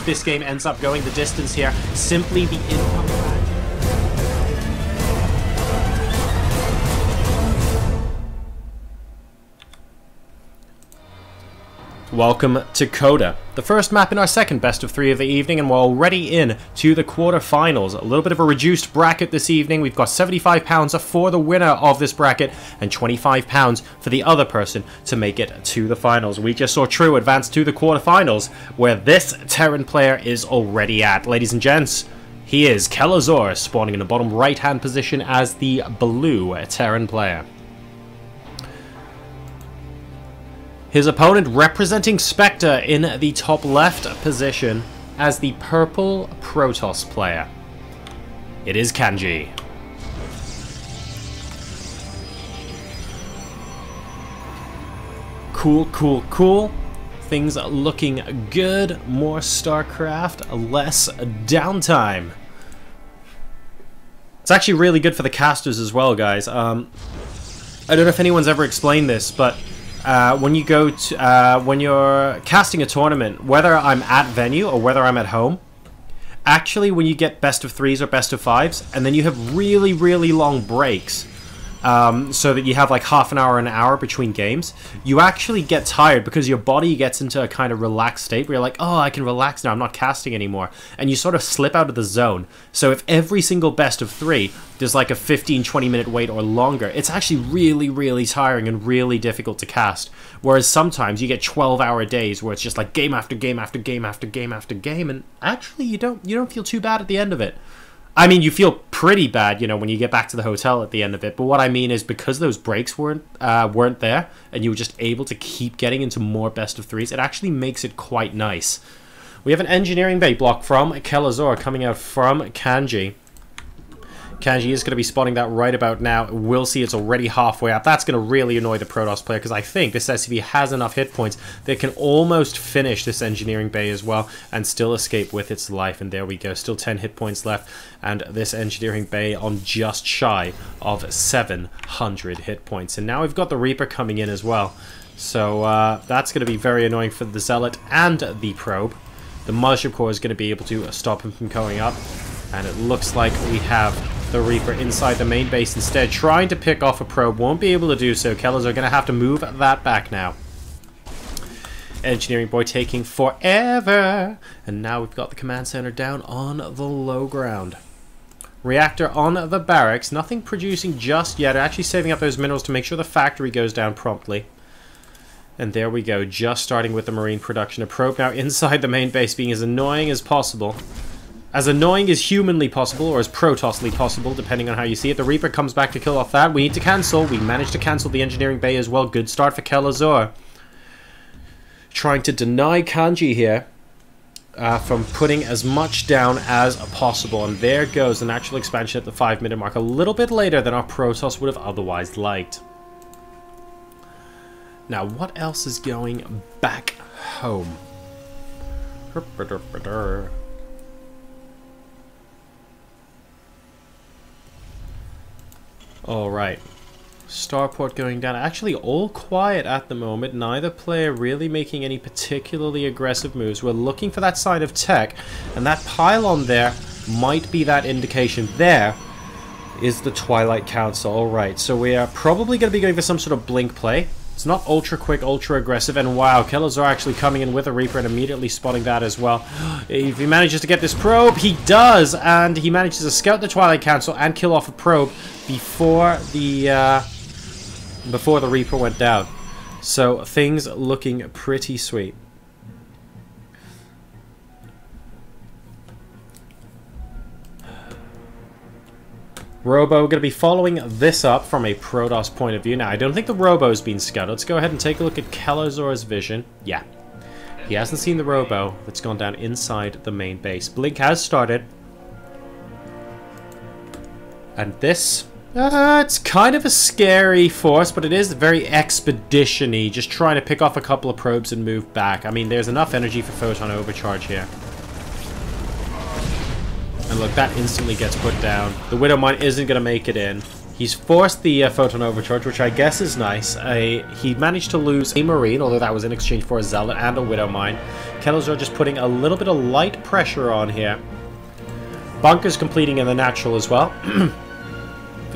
this game ends up going the distance here. Simply the income. Welcome to Coda, the first map in our second best of 3 of the evening, and we're already in to the quarterfinals. A little bit of a reduced bracket this evening. We've got £75 for the winner of this bracket and £25 for the other person to make it to the finals. We just saw True advance to the quarterfinals, where this Terran player is already at. Ladies and gents, he is Kelazhur, spawning in the bottom right-hand position as the blue Terran player. His opponent representing Spectre in the top left position as the purple Protoss player. It is kAnji. Cool, cool, cool. Things looking good. More StarCraft, less downtime. It's actually really good for the casters as well, guys. I don't know if anyone's ever explained this, but when you go to, when you're casting a tournament, whether I'm at venue or whether I'm at home, actually when you get best of 3s or best of 5s, and then you have really, really long breaks, so that you have like half an hour, an hour between games, you actually get tired because your body gets into a kind of relaxed state where you're like, oh, I can relax now, I'm not casting anymore, and you sort of slip out of the zone. So if every single best of 3 there's like a 15-20 minute wait or longer, it's actually really, really tiring and really difficult to cast. Whereas sometimes you get 12-hour days where it's just like game after game after game after game after game, and actually you don't feel too bad at the end of it. I mean, you feel pretty bad, you know, when you get back to the hotel at the end of it. But what I mean is, because those breaks weren't there, and you were just able to keep getting into more best of 3s, it actually makes it quite nice. We have an engineering bay block from Kelazhur coming out from kAnji. kAnji is going to be spotting that right about now. We'll see it's already halfway up. That's going to really annoy the Protoss player, because I think this SCV has enough hit points that it can almost finish this engineering bay as well and still escape with its life. And there we go. Still 10 hit points left. And this engineering bay on just shy of 700 hit points. And now we've got the Reaper coming in as well. So that's going to be very annoying for the Zealot and the Probe. The Mothership Core is going to be able to stop him from going up. And it looks like we have the Reaper inside the main base instead, trying to pick off a Probe. Won't be able to do so. Kelazhur are going to have to move that back now. Engineering boy taking forever. And now we've got the command center down on the low ground. Reactor on the barracks. Nothing producing just yet. Actually saving up those minerals to make sure the factory goes down promptly. And there we go. Just starting with the marine production. A Probe now inside the main base, being as annoying as possible. As annoying as humanly possible, or as Protossly possible, depending on how you see it. The Reaper comes back to kill off that. We need to cancel. We managed to cancel the engineering bay as well. Good start for Kelazhur. Trying to deny kAnji here from putting as much down as possible. And there goes an actual expansion at the 5-minute mark. A little bit later than our Protoss would have otherwise liked. Now, what else is going back home? Alright, Starport going down. Actually all quiet at the moment. Neither player really making any particularly aggressive moves. We're looking for that side of tech, and that pylon there might be that indication. There is the Twilight Council. Alright, so we are probably going to be going for some sort of blink play. It's not ultra quick, ultra aggressive, and wow, Kelazhur actually coming in with a Reaper and immediately spotting that as well. If he manages to get this Probe, he does, and he manages to scout the Twilight Council and kill off a Probe before the Reaper went down. So things looking pretty sweet. Robo going to be following this up from a Protoss point of view. Now, I don't think the Robo's been scouted. Let's go ahead and take a look at Kelazhur's vision. Yeah. He hasn't seen the Robo that's gone down inside the main base. Blink has started. And this, it's kind of a scary force, but it is very expedition-y. Just trying to pick off a couple of probes and move back. I mean, there's enough energy for Photon Overcharge here. And look, that instantly gets put down. The Widow Mine isn't going to make it in. He's forced the Photon Overcharge, which I guess is nice. He managed to lose a Marine, although that was in exchange for a Zealot and a Widow Mine. Kelazhur just putting a little bit of light pressure on here. Bunkers completing in the natural as well.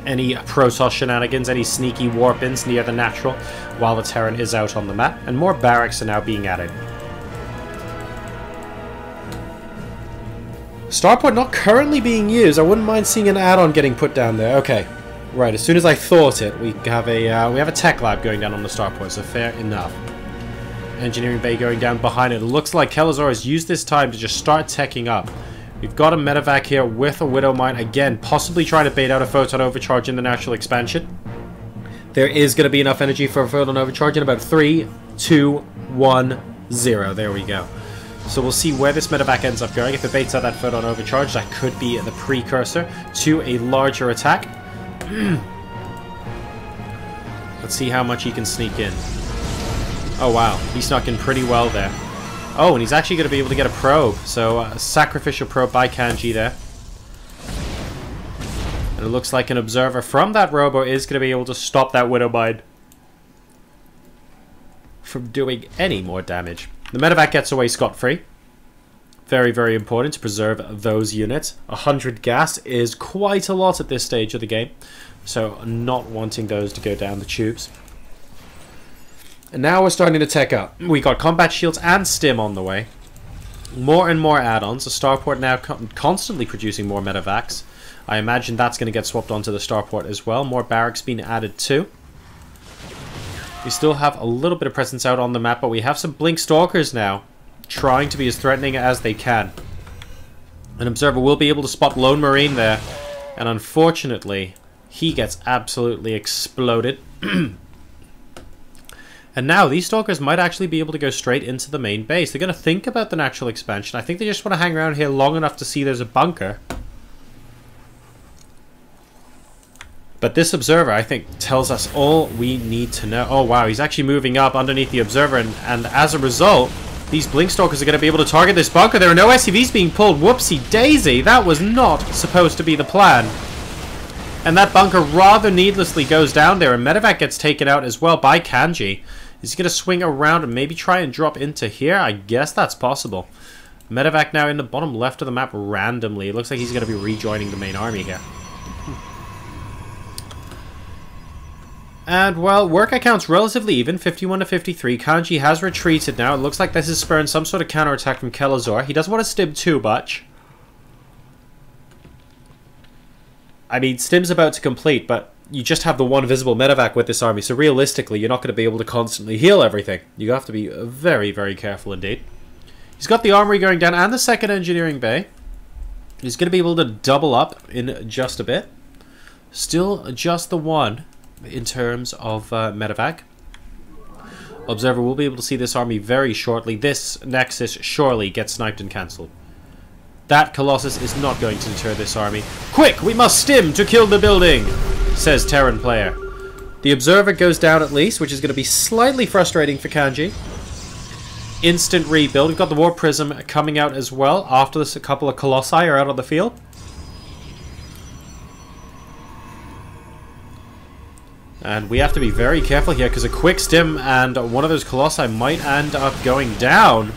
Any Protoss shenanigans, any sneaky warp-ins near the natural while the Terran is out on the map. And more barracks are now being added. Starport not currently being used. I wouldn't mind seeing an add-on getting put down there. Okay. Right, as soon as I thought it, we have a tech lab going down on the starport, so fair enough. Engineering bay going down behind it. It looks like Kelazhur has used this time to just start teching up. We've got a medevac here with a Widow Mine. Again, possibly trying to bait out a photon overcharge in the natural expansion. There is going to be enough energy for a photon overcharge in about 3, 2, 1, 0. There we go. So we'll see where this medevac ends up going. If it baits out that photon overcharge, that could be the precursor to a larger attack. Let's see how much he can sneak in. Oh wow, he snuck in pretty well there. Oh, and he's actually going to be able to get a probe. So a sacrificial probe by kAnji there. And it looks like an observer from that robo is going to be able to stop that Widow Mine from doing any more damage. The medevac gets away scot-free. Very, very important to preserve those units. 100 gas is quite a lot at this stage of the game. So not wanting those to go down the tubes. And now we're starting to tech up. We got combat shields and stim on the way. More and more add-ons. The starport now constantly producing more medevacs. I imagine that's going to get swapped onto the starport as well. More barracks being added too. We still have a little bit of presence out on the map, but we have some blink stalkers now, trying to be as threatening as they can. An observer will be able to spot Lone Marine there, and unfortunately, he gets absolutely exploded. And now these stalkers might actually be able to go straight into the main base. They're going to think about the natural expansion. I think they just want to hang around here long enough to see there's a bunker. But this observer, I think, tells us all we need to know. Oh wow, he's actually moving up underneath the observer, and as a result, these blink stalkers are going to be able to target this bunker. There are no SCVs being pulled. Whoopsie daisy, that was not supposed to be the plan. And that bunker rather needlessly goes down there, and medevac gets taken out as well by kAnji. Is he going to swing around and maybe try and drop into here? I guess that's possible. Medevac now in the bottom left of the map randomly. It looks like he's going to be rejoining the main army here. And, well, work account's relatively even, 51 to 53. kAnji has retreated now. It looks like this is spurring some sort of counterattack from Kelazhur. He doesn't want to stim too much. I mean, stim's about to complete, but you just have the one visible medevac with this army, so realistically, you're not going to be able to constantly heal everything. You have to be very, very careful indeed. He's got the armory going down and the second engineering bay. He's going to be able to double up in just a bit. Still just the one in terms of medevac. Observer will be able to see this army very shortly. This Nexus surely gets sniped and cancelled. That Colossus is not going to deter this army. Quick, we must stim to kill the building, says Terran player. The Observer goes down at least, which is going to be slightly frustrating for kAnji. Instant rebuild. We've got the Warp Prism coming out as well after this. A couple of Colossi are out on the field. And we have to be very careful here because a quick stim and one of those Colossi might end up going down.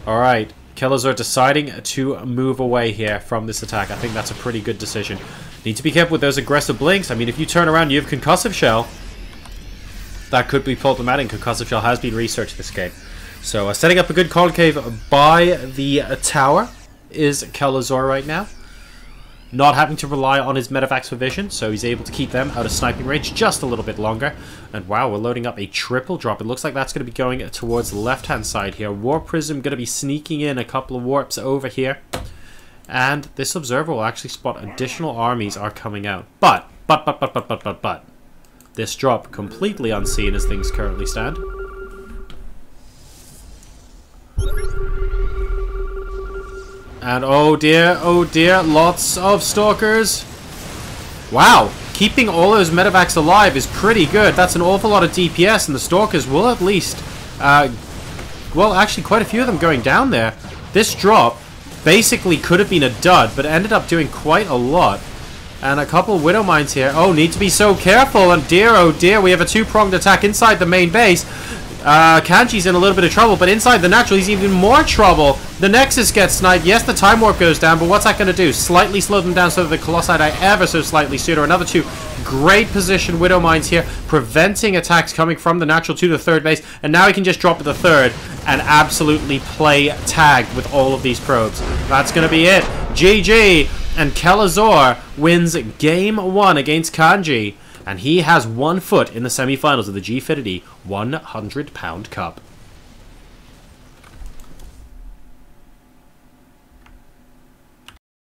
Alright, Kelazhur deciding to move away here from this attack. I think that's a pretty good decision. Need to be careful with those aggressive blinks. I mean, if you turn around, you have Concussive Shell. That could be problematic. Concussive Shell has been researched this game. So, setting up a good concave by the tower is Kelazhur right now. Not having to rely on his medevacs for vision, so he's able to keep them out of sniping range just a little bit longer. And wow, we're loading up a triple drop. It looks like that's going to be going towards the left-hand side here. Warp Prism going to be sneaking in a couple of warps over here. And this observer will actually spot additional armies are coming out. But. This drop completely unseen as things currently stand. And oh dear, lots of stalkers. Wow, keeping all those medevacs alive is pretty good. That's an awful lot of DPS, and the stalkers will at least, well, actually quite a few of them going down there. This drop basically could have been a dud, but ended up doing quite a lot. And a couple of Widow Mines here. Oh, need to be so careful, and dear, oh dear, we have a two-pronged attack inside the main base. kAnji's in a little bit of trouble, but inside the natural, he's even more trouble. The Nexus gets sniped. Yes, the Time Warp goes down, but what's that going to do? Slightly slow them down so that the Colossi die ever so slightly sooner. Another two great position Widow Mines here, preventing attacks coming from the natural to the third base, and now he can just drop to the third and absolutely play tag with all of these probes. That's going to be it. GG, and Kelazhur wins game 1 against kAnji. And he has 1 foot in the semi-finals of the Gfinity £100 Cup.